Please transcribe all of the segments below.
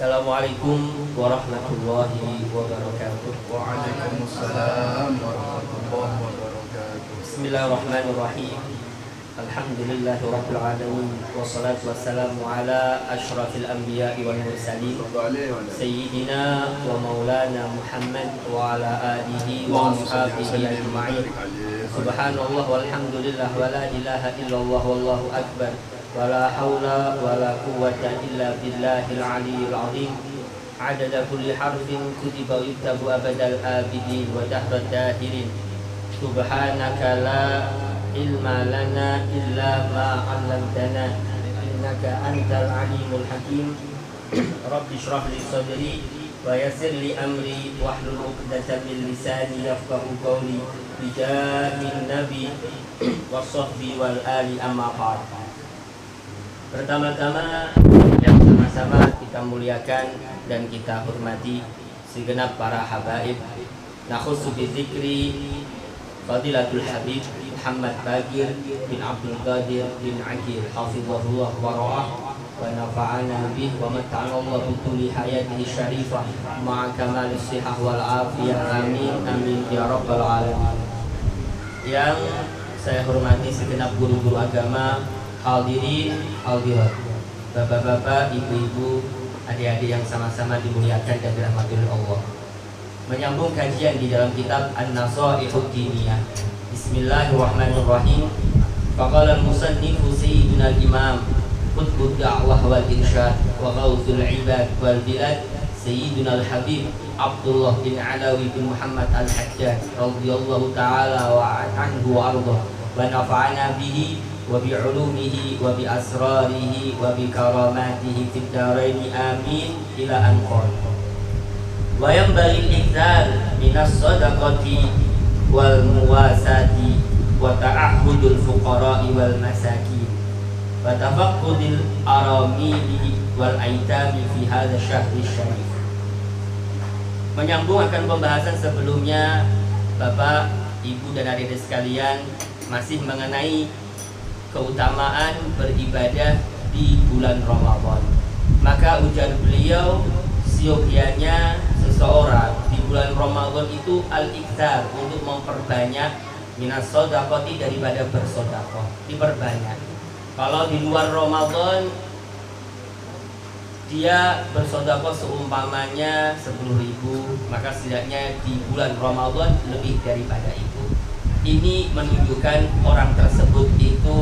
Assalamualaikum warahmatullahi wabarakatuh. Waalaikumsalam warahmatullahi wabarakatuh. Bismillahirrahmanirrahim. Alhamdulillahirabbil alamin wassalatu wassalamu ala asyrafil anbiya'i wal mursalin sayyidina wa maulana Muhammad wa ala alihi wa ashabihi ajma'in. Subhanallah walhamdulillah wa la ilaha illallah wallahu akbar. Wala haula wala quwwata illa billahil aliyyil azim. Adada kulli harfin kutiba yuktabu abadal abidin wa dahrad dahirin. Subhanaka la ilma lana illa ma 'allamtana innaka antal alimul hakim. Rabbi shrah li sadri wa yassir li amri wahlul 'uqdatam min lisani yafqahu qawli bijahin nabi washabbi wal ali amma ba'd. Pertama-tama yang sama-sama kita muliakan dan kita hormati segenap para habaib. Nakhussu bi dzikri Fadilatul Habib Muhammad Bagir bin Abdul Qadir bin Aqil hafizahullah wa ra'ah wa nafa'ana bih wa mata'ana Allah bituli hayatihi syarifah ma'a kamalis sihah wal afiyah amin amin ya rabbal alamin. Yang saya hormati segenap guru-guru agama, hadirin, hadirat, bapak-bapak, ibu-ibu, adik-adik yang sama-sama dimuliakan dan dirahmati oleh Allah. Menyambung kajian di dalam kitab An-Nasaihud Diniyah. Bismillahirrahmanirrahim. Faqala al-musannifu sayyiduna al-imam qutbud da'wah wal irsyad wa ghawthul ibad wal bilad sayyiduna al-habib Abdullah bin Alawi bin Muhammad al-Hajjaj radhiyallahu ta'ala wa anhu wa ardhah wa nafa'ana bihi wa bi'ulumihi wa bi'asrarihi wa bikaramatihi fid daraini amin ila an qala. Wa yanbaghi al-ikthar minas sadaqati wal muwasati wa ta'ahudul fuqara'i wal masakin wa tafaqqudil aramili wal aitami fi hadha syahri syarif. Menyambung akan pembahasan sebelumnya, Bapak, Ibu dan adik-adik sekalian, masih mengenai keutamaan beribadah di bulan Ramadan. Maka ujar beliau, siogianya seseorang di bulan Ramadan itu al-iktsar, untuk memperbanyak minas shadaqati, daripada bersedekah, diperbanyak. Kalau di luar Ramadan dia bersedekah seumpamanya 10.000, maka setidaknya di bulan Ramadan lebih daripada itu. Ini menunjukkan orang tersebut itu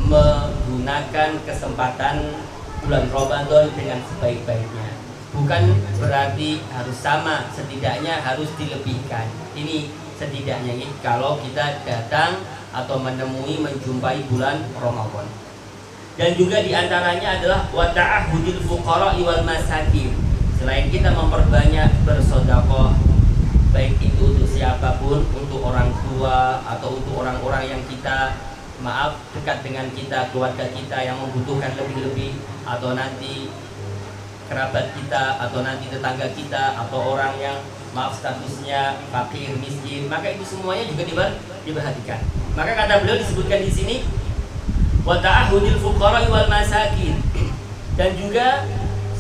menggunakan kesempatan bulan Ramadan dengan sebaik-baiknya. Bukan berarti harus sama, setidaknya harus dilebihkan. Ini setidaknya kalau kita datang atau menemui, menjumpai bulan Ramadan. Dan juga diantaranya adalah wa ta'ahudil fuqara'i wal masakin. Selain kita memperbanyak bersedekah, baik itu untuk siapapun, untuk orang tua atau untuk orang-orang yang kita dekat dengan kita, keluarga kita yang membutuhkan lebih-lebih, atau nanti kerabat kita, atau nanti tetangga kita, atau orang yang statusnya fakir, miskin, maka itu semuanya juga diperhatikan. Maka kata beliau disebutkan di sini wa ta'ahudil fuqara'i wal masakin. Dan juga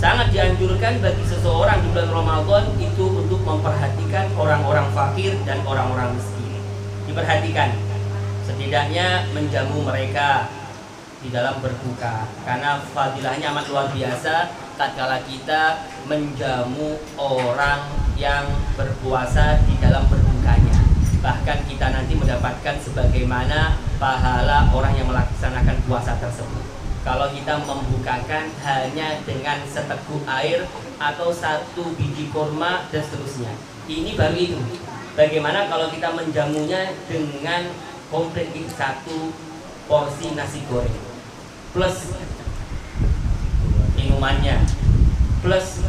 sangat dianjurkan bagi seseorang di bulan Ramadan itu untuk memperhatikan orang-orang fakir dan orang-orang miskin. Diperhatikan, setidaknya menjamu mereka di dalam berbuka, karena fadilahnya amat luar biasa tatkala kita menjamu orang yang berpuasa di dalam berbukanya. Bahkan kita nanti mendapatkan sebagaimana pahala orang yang melaksanakan puasa tersebut. Kalau kita membukakan hanya dengan seteguk air atau satu biji kurma dan seterusnya, ini baru itu. Bagaimana kalau kita menjamunya dengan komplit satu porsi nasi goreng plus minumannya plus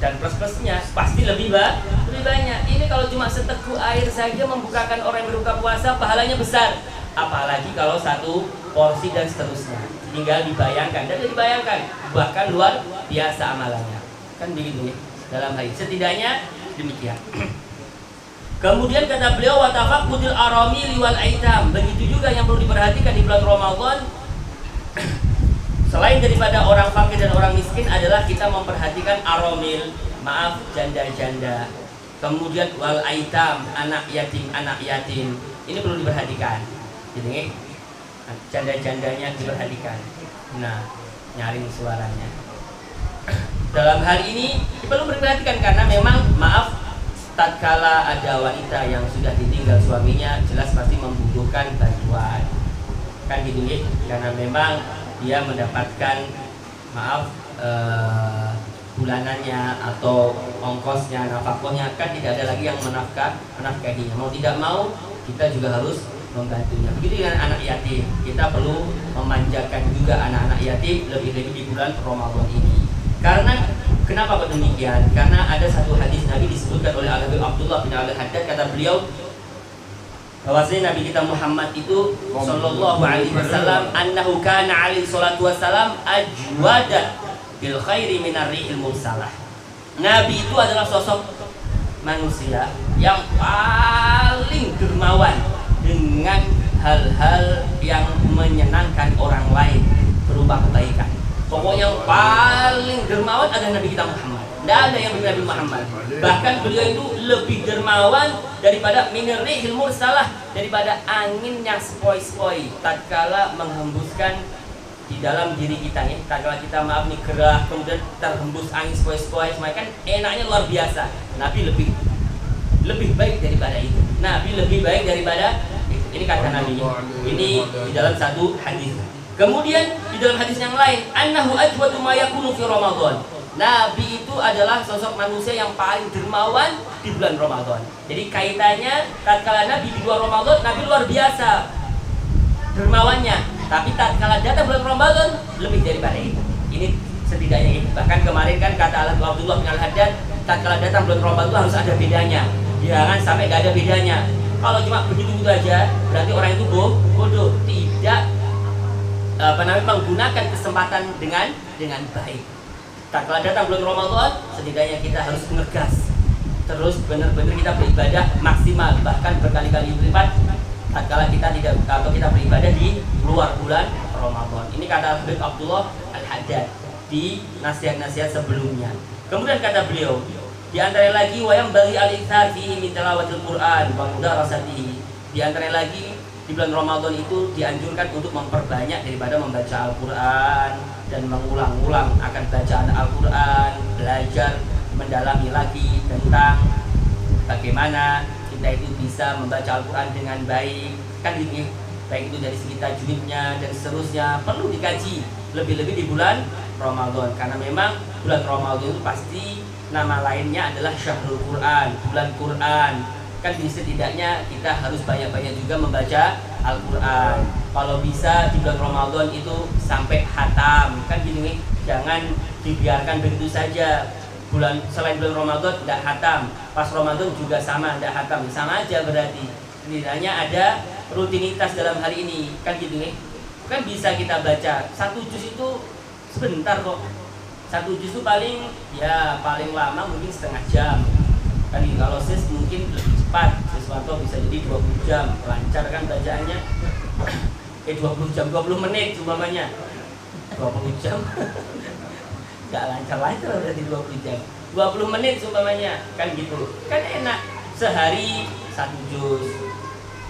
dan plus-plusnya pasti lebih banyak. Ini kalau cuma seteguk air saja membukakan orang yang berbuka puasa, pahalanya besar. Apalagi kalau satu porsi dan seterusnya. Tinggal dibayangkan, dan dibayangkan bahkan luar biasa amalannya. Kan begitu ya dalam hal ini. Setidaknya demikian. Kemudian kata beliau wa tafaqqudil aramili wal aitam. Begitu juga yang perlu diperhatikan di bulan Ramadan. Selain daripada orang fakir dan orang miskin adalah kita memperhatikan aromil, maaf janda-janda. Kemudian wal aitam, anak yatim. Ini perlu diperhatikan. Jadi janda-jandanya diperhatikan. Nah, nyaring suaranya. Dalam hal ini perlu diperhatikan karena memang maaf tatkala ada wanita yang sudah ditinggal suaminya jelas pasti membutuhkan bantuan. Kan gitu ya, karena memang dia mendapatkan maaf bulanannya atau ongkosnya, nafkahnya kan tidak ada lagi yang menafkahinya. Mau tidak mau kita juga harus membantunya. Begitu dengan anak yatim, kita perlu memanjakan juga anak-anak yatim lebih-lebih di bulan Ramadan ini. Karena kenapa kok demikian? Karena ada satu hadis Nabi disebutkan oleh Al-Habib Abdullah bin Al-Haddad, kata beliau bahwasanya Nabi kita Muhammad itu sallallahu alaihi wasallam annahu kana alaihi salatu wasallam ajwada bil khairi minar rihil mursalah. Nabi itu adalah sosok manusia yang paling dermawan dengan hal-hal yang menyenangkan orang lain berupa kebaikan. Pokoknya yang paling dermawan adalah Nabi kita Muhammad. Tidak ada yang lebih Nabi Muhammad. Bahkan beliau itu lebih dermawan daripada minarrihil mursalah, daripada angin yang sepoi-sepoi tatkala menghembuskan di dalam diri kita ya. Tatkala kita maaf nih gerah kemudian terhembus angin sepoi-sepoi, kan enaknya luar biasa. Nabi lebih baik daripada itu. Nabi lebih baik daripada itu. Ini kata Nabi. Ini di dalam satu hadis. Kemudian di dalam hadis yang lain, annahu ajwadu ma yakunu fi Ramadan. Nabi itu adalah sosok manusia yang paling dermawan di bulan Ramadan. Jadi kaitannya tatkala Nabi di luar Ramadan, Nabi luar biasa dermawannya. Tapi tatkala datang bulan Ramadan lebih daripada itu. Ini setidaknya ini. Bahkan kemarin kan kata Abdullah bin Al-Haddad, tatkala datang bulan Ramadan itu harus ada bedanya. Jangan sampai gak ada bedanya. Kalau cuma begitu aja, berarti orang itu bodoh. Tidak menggunakan kesempatan dengan baik. Tatkala datang bulan Ramadan, setidaknya kita harus ngegas, terus benar-benar kita beribadah maksimal, bahkan berkali-kali lipat tatkala kita tidak atau kita beribadah di luar bulan Ramadan. Ini kata Habib Abdullah Al-Haddad di nasihat-nasihat sebelumnya. Kemudian kata beliau, di antara lagi wayam bagi al-ikthar fihi min tilawatil Qur'an wa mudarasatihi. Di antara lagi di bulan Ramadan itu dianjurkan untuk memperbanyak daripada membaca Al-Quran dan mengulang-ulang akan bacaan Al-Quran, belajar mendalami lagi tentang bagaimana kita itu bisa membaca Al-Quran dengan baik, kan ini baik itu dari segi tajwidnya dan seterusnya perlu dikaji lebih-lebih di bulan Ramadan, karena memang bulan Ramadan itu pasti nama lainnya adalah Syahrul Quran, bulan Quran. Kan setidaknya kita harus banyak-banyak juga membaca Al-Quran. Kalau bisa di bulan Ramadan itu sampai khatam. Kan gini, jangan dibiarkan begitu saja. Selain bulan Ramadan tidak khatam, pas Ramadan juga sama tidak khatam. Sama aja berarti. Setidaknya ada rutinitas dalam hari ini. Kan gitu nih. Kan bisa kita baca satu juz itu sebentar kok. Satu juz itu paling lama mungkin setengah jam. Kan kalau sis mungkin lebih cepat, sesuatu bisa jadi 20 jam, lancar kan bacaannya. 20 jam, 20 menit umpamanya. 20 jam. Gak lancar-lancar berarti 20 jam. 20 menit umpamanya, kan gitu. Kan enak. Sehari 1 juz.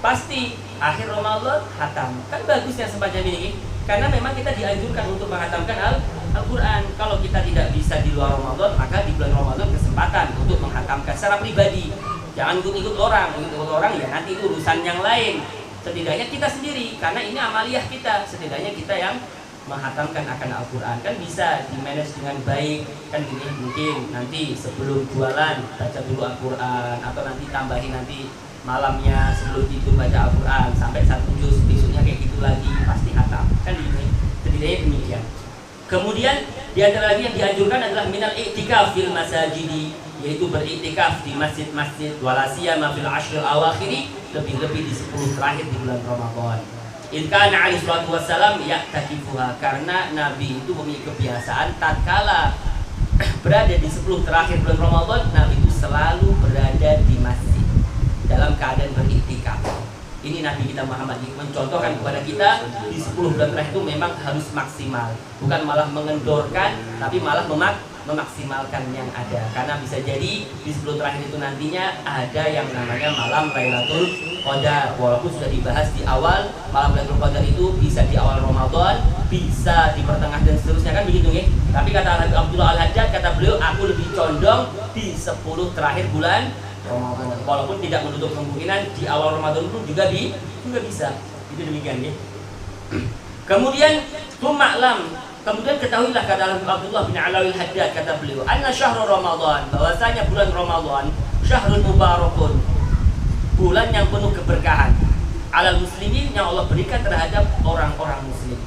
Pasti akhir Ramadan khatam. Kan bagusnya semacam ini. Karena memang kita dianjurkan untuk menghatamkan Al-Quran. Kalau kita tidak bisa di luar Ramadan, maka di bulan Ramadan kesempatan untuk menghatamkan secara pribadi. Jangan ikut orang ya nanti itu urusan yang lain. Setidaknya kita sendiri, karena ini amaliyah kita. Setidaknya kita yang menghatamkan akan Al-Quran. Kan bisa di-manage dengan baik. Kan gini, mungkin nanti sebelum jualan baca dulu Al-Quran, atau nanti tambahin nanti malamnya sebelum tidur baca Al-Quran sampai 1 juz, besoknya kayak gitu lagi, pasti hatam. Kan gini, setidaknya demikian. Kemudian di antara lagi yang dianjurkan adalah minal i'tikaf fil masajidi, yaitu beriktikaf di masjid-masjid, walasiyama fil ashril awakhiri, lebih-lebih di 10 terakhir di bulan Ramadan. Kana alaihi salatu wassalam ya'takifuha, karena Nabi itu memiliki kebiasaan tatkala berada di 10 terakhir bulan Ramadan, Nabi itu selalu berada di masjid dalam keadaan beriktikaf. Ini Nabi kita Muhammad mencontohkan kepada kita di 10 bulan terakhir itu memang harus maksimal, bukan malah mengendorkan, tapi malah memaksimalkan yang ada. Karena bisa jadi di 10 terakhir itu nantinya ada yang namanya malam Lailatul Qadar. Walaupun sudah dibahas di awal, malam Lailatul Qadar itu bisa di awal Ramadan, bisa di pertengahan dan seterusnya, kan begitu ya. Tapi kata Abdullah Al-Haddad, kata beliau, aku lebih condong di 10 terakhir bulan Ramadan. Walaupun tidak menutup kemungkinan di awal Ramadan pun juga bisa. Itu demikian ya. Kemudian kemudian ketahuilah, kata Abdullah bin Alawi Al-Haddad, kata beliau, anna syahrul Ramadan, bahwasanya bulan Ramadan syahrul mubarakun, bulan yang penuh keberkahan, alal muslimin, yang Allah berikan terhadap orang-orang muslim.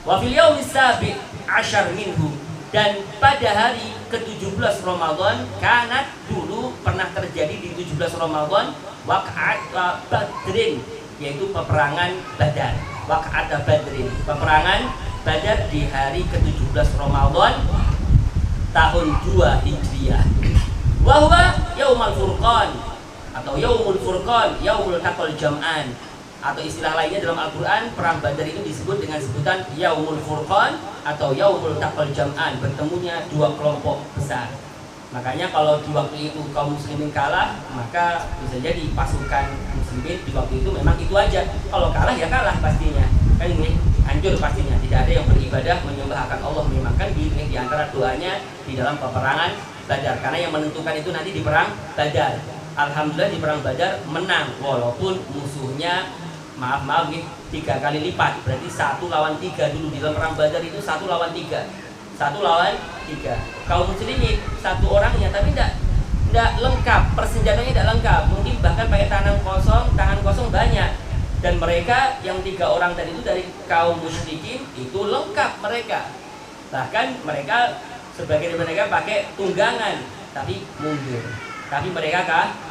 Wa fil yaumis sabi' asyar minhu, dan pada hari ke-17 Ramadan, kanat dulu pernah terjadi di 17 Ramadan waqa'at Badrin, yaitu peperangan Badar. Waqa'at Badrin, peperangan Badar di hari ke-17 Ramadan tahun 2 Hijriah. Wa huwa yaumul furqan atau yaumul furqan, yaumul taqal jam'an, atau istilah lainnya dalam Al-Quran, perang Badar itu disebut dengan sebutan yaumul furqan atau yaumul taqal jam'an, bertemunya dua kelompok besar. Makanya kalau di waktu itu kaum muslimin kalah, maka bisa jadi pasukan muslimin di waktu itu memang itu aja. Kalau kalah ya kalah pastinya. Kan ini hancur pastinya, tidak ada yang beribadah menyembah akan Allah, memang kan di antara doanya di dalam peperangan Badar. Karena yang menentukan itu nanti di perang Badar. Alhamdulillah di perang Badar menang, walaupun musuhnya maaf nih 3 kali lipat. Berarti 1 lawan 3 dulu di dalam perang Badar itu 1 lawan 3. 1 lawan 3. Kaum muslimin 1 orangnya, tapi tidak lengkap, persenjataannya tidak lengkap. Mungkin bahkan pakai tangan kosong banyak. Dan mereka yang 3 orang tadi itu dari kaum musyrikin itu lengkap mereka. Bahkan mereka sebagian mereka pakai tunggangan, tapi mundur. Tapi mereka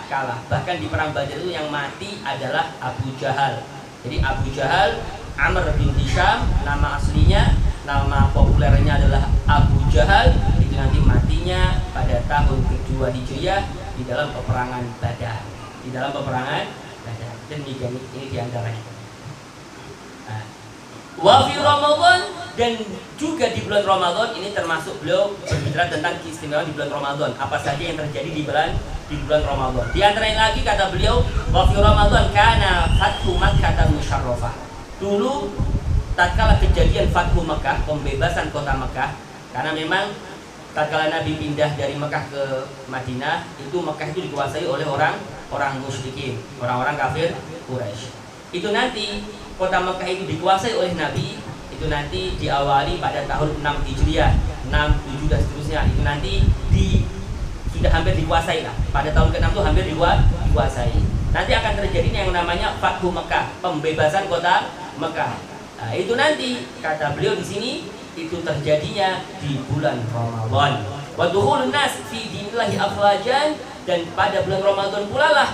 kalah. Bahkan di perang Badar itu yang mati adalah Abu Jahal. Jadi Abu Jahal, Amr bin Hisham, nama aslinya, nama populernya adalah Abu Jahal. Itu nanti matinya pada tahun ke-2 Hijriah di dalam peperangan Badar. Demikian ini diantaranya. Wa fi Ramadan, dan juga di bulan Ramadan ini termasuk beliau berbicara tentang keistimewaan di bulan Ramadan. Apa saja yang terjadi di bulan Ramadan. Di antaranya lagi kata beliau, wa fi Ramadan kana fathu Makkah musyarrafah. Dulu tatkala kejadian Fathu Mekah, pembebasan kota Mekah, karena memang tatkala Nabi pindah dari Mekah ke Madinah, itu Mekah itu dikuasai oleh orang musyrikin, orang-orang kafir Quraisy. Itu nanti kota Mekah itu dikuasai oleh Nabi, itu nanti diawali pada tahun 6 Hijriah, 6, 7 dan seterusnya. Itu nanti sudah hampir dikuasai lah. Pada tahun ke-6 itu hampir dikuasai. Nanti akan terjadi yang namanya Fathu Mekah, pembebasan kota Mekah. Nah, itu nanti kata beliau di sini itu terjadinya di bulan Ramadan. Wa dukhulun nas fi dinillahi afwajan, dan pada bulan Ramadan pula lah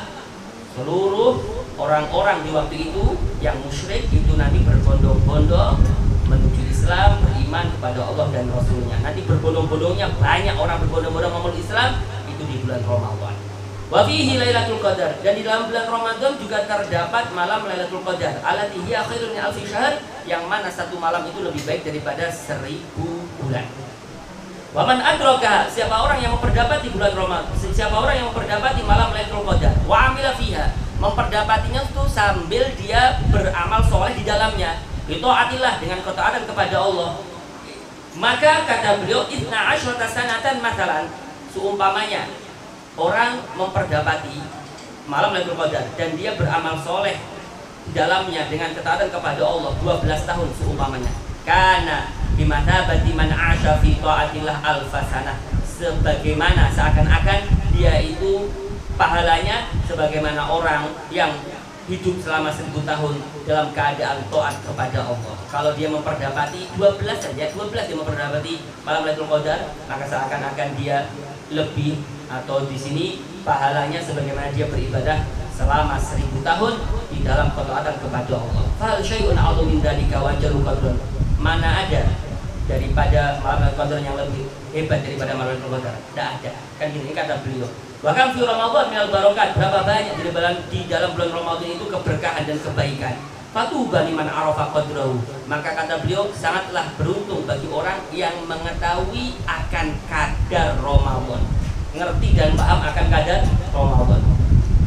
seluruh orang-orang di waktu itu yang musyrik itu nanti berbondong-bondong menuju Islam, beriman kepada Allah dan Rasulnya. Nanti berbondong-bondongnya banyak orang berbondong-bondong memeluk Islam itu di bulan Ramadan. Wa fihi Lailatul Qadar, dan di dalam bulan Ramadan juga terdapat malam Lailatul Qadar, allati hiya khairun min alfi syahr, yang mana satu malam itu lebih baik daripada 1000 bulan. Wa man adraka, siapa orang yang memperdapati bulan Ramadan, siapa orang yang memperdapati malam Lailatul Qadar, wa amila fiha, memperdapatinya itu sambil dia beramal soleh di dalamnya, bitaatillah, dengan ketaatan kepada Allah, maka kata beliau, 12 sanatan mathalan, seumpamanya orang memperdapati malam Lailatul Qadar dan dia beramal soleh di dalamnya dengan ketaatan kepada Allah 12 tahun seumpamanya, karena bimathabati man 'asha fi ta'atillah alfasanah, sebagaimana seakan-akan dia itu pahalanya sebagaimana orang yang hidup selama 1000 tahun dalam keadaan taat kepada Allah. Kalau dia memperdapati 12 saja, 12 dia memperdapati malam Lailatul Qadar, maka seakan-akan dia lebih, atau di sini pahalanya sebagaimana dia beribadah selama 1000 tahun di dalam ketaatan kepada Allah. Fal syai'un 'adhu min dzalika wa jallu qadrun, mana ada daripada malam Lailatul Qadar yang lebih hebat daripada malam Qadar. Tidak ada. Kan ini kata beliau. Bahkan fi Ramadan minal barokat, berapa banyak di dalam bulan Ramadan itu keberkahan dan kebaikan. Fatuba liman arafa qadrahu. Maka kata beliau, sangatlah beruntung bagi orang yang mengetahui akan kadar Ramadan. Ngerti dan paham akan kadar Ramadan.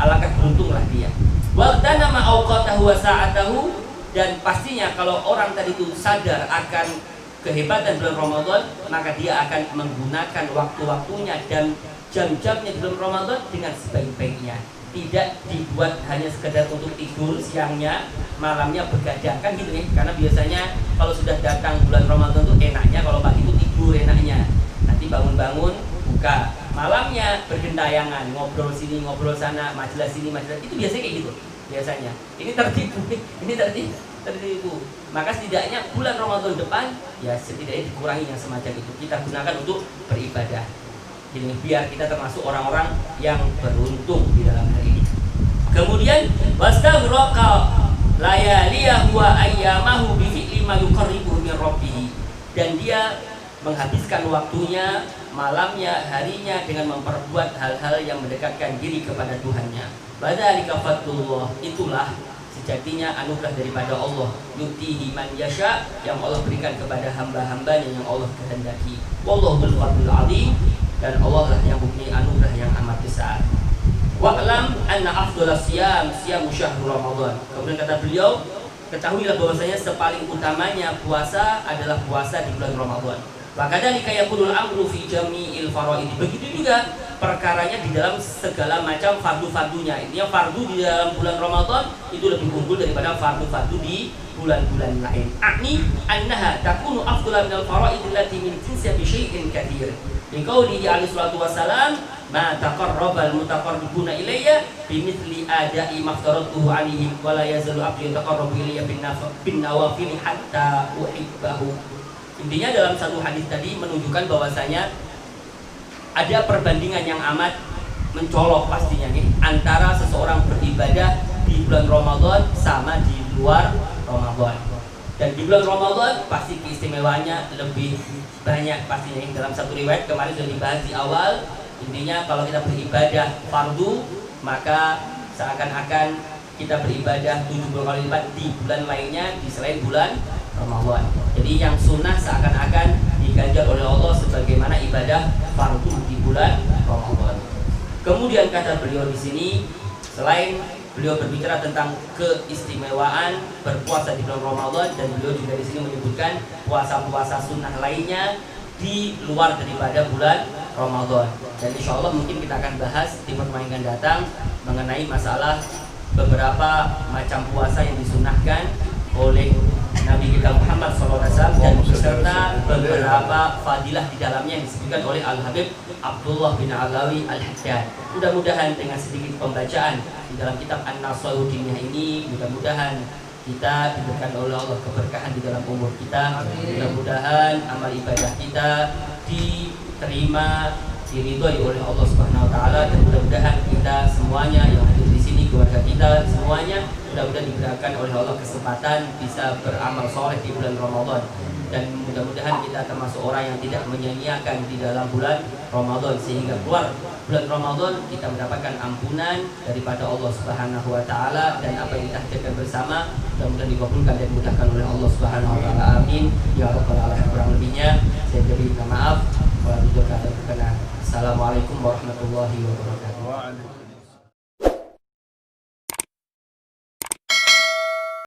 Alangkah beruntunglah dia. Waqtana ma awqatahu wa sa'atahu, dan pastinya kalau orang tadi itu sadar akan kehebatan bulan Ramadan, maka dia akan menggunakan waktu-waktunya dan jam-jamnya di bulan Ramadan dengan sebaik-baiknya. Tidak dibuat hanya sekedar untuk tidur siangnya, malamnya begadang, kan gitu ya. Karena biasanya kalau sudah datang bulan Ramadan tuh enaknya kalau pagi itu tidur enaknya. Nanti bangun-bangun buka, malamnya bergentayangan, ngobrol sini, ngobrol sana, majelis sini, majelis itu biasanya kayak gitu. Biasanya. Ini tertipu, ini tertipu. Maka setidaknya bulan Ramadan depan ya setidaknya dikurangi yang semacam itu. Kita gunakan untuk beribadah. Ini biar kita termasuk orang-orang yang beruntung di dalam hal ini. Kemudian wastaghraqa layaliyahu wa ayyamahu bi fi'li ma yuqarribuhu min rabbih, dan dia menghabiskan waktunya, malamnya, harinya dengan memperbuat hal-hal yang mendekatkan diri kepada Tuhannya. Badzalika fadlullah, itulah sejatinya anugerah daripada Allah. Yutihi man yasha, yang Allah berikan kepada hamba-hambanya yang Allah kehendaki. Wallahu dzul fadlil azim, dan Allah lah yang mempunyai anugerah yang amat besar. Wa'lam anna afdhalas siyam siyamu syahrul Ramadan. Kemudian kata beliau, ketahuilah bahwasanya sepaling utamanya puasa adalah puasa di bulan Ramadan. Wa kadzalika yakunul amru fi jami'il faraid. Begitu juga perkaranya di dalam segala macam fardu-fardunya. Intinya fardu di dalam bulan Ramadan itu lebih unggul daripada fardu-fardu di bulan-bulan lain. Akni annaha takunu afdhala minal faraid allati min jinsi bi syai'in katsir. Liqaulihi alaihi salatu wassalam, ma taqarrabal mutaqarribuna ilayya bimithli ada'i maftaratuhu alaihim wa la yazalu abdi yataqarrabu ilayya bin nawafil hatta uhibbahu. Intinya dalam satu hadis tadi menunjukkan bahwasanya ada perbandingan yang amat mencolok pastinya nih antara seseorang beribadah di bulan Ramadan sama di luar Ramadan. Dan di bulan Ramadan pasti keistimewaannya lebih banyak pastinya. Dalam satu riwayat kemarin sudah dibahas di awal, intinya kalau kita beribadah fardu maka seakan-akan kita beribadah 70 kali lipat di bulan lainnya di selain bulan Ramadan. Jadi yang sunnah seakan-akan diganjar oleh Allah sebagaimana ibadah fardu di bulan Ramadan. Kemudian kata beliau di sini, selain beliau berbicara tentang keistimewaan berpuasa di bulan Ramadan, dan beliau juga di sini menyebutkan puasa-puasa sunnah lainnya di luar daripada bulan Ramadan. Dan insya Allah mungkin kita akan bahas di pertemuan yang datang mengenai masalah beberapa macam puasa yang disunahkan oleh Nabi kita Muhammad SAW dan beserta beberapa fadilah di dalamnya yang disebutkan oleh Al-Habib Abdullah bin Alawi Al-Haddad. Mudah-mudahan dengan sedikit pembacaan di dalam kitab An-Nasihah Diniyah ini, mudah-mudahan kita diberikan oleh Allah keberkahan di dalam umur kita. Mudah-mudahan amal ibadah kita diterima, diridhoi oleh Allah Subhanahu wa taala, dan mudah-mudahan kita semuanya yang hadir di sini, keluarga kita semuanya, mudah-mudahan diberikan oleh Allah kesempatan bisa beramal soleh di bulan Ramadan. Dan mudah-mudahan kita termasuk orang yang tidak menyia-nyiakan di dalam bulan Ramadan, sehingga keluar bulan Ramadan kita mendapatkan ampunan daripada Allah Subhanahu wa taala, dan apa yang kita kerjakan bersama mudah-mudahan dikabulkan dan dimudahkan oleh Allah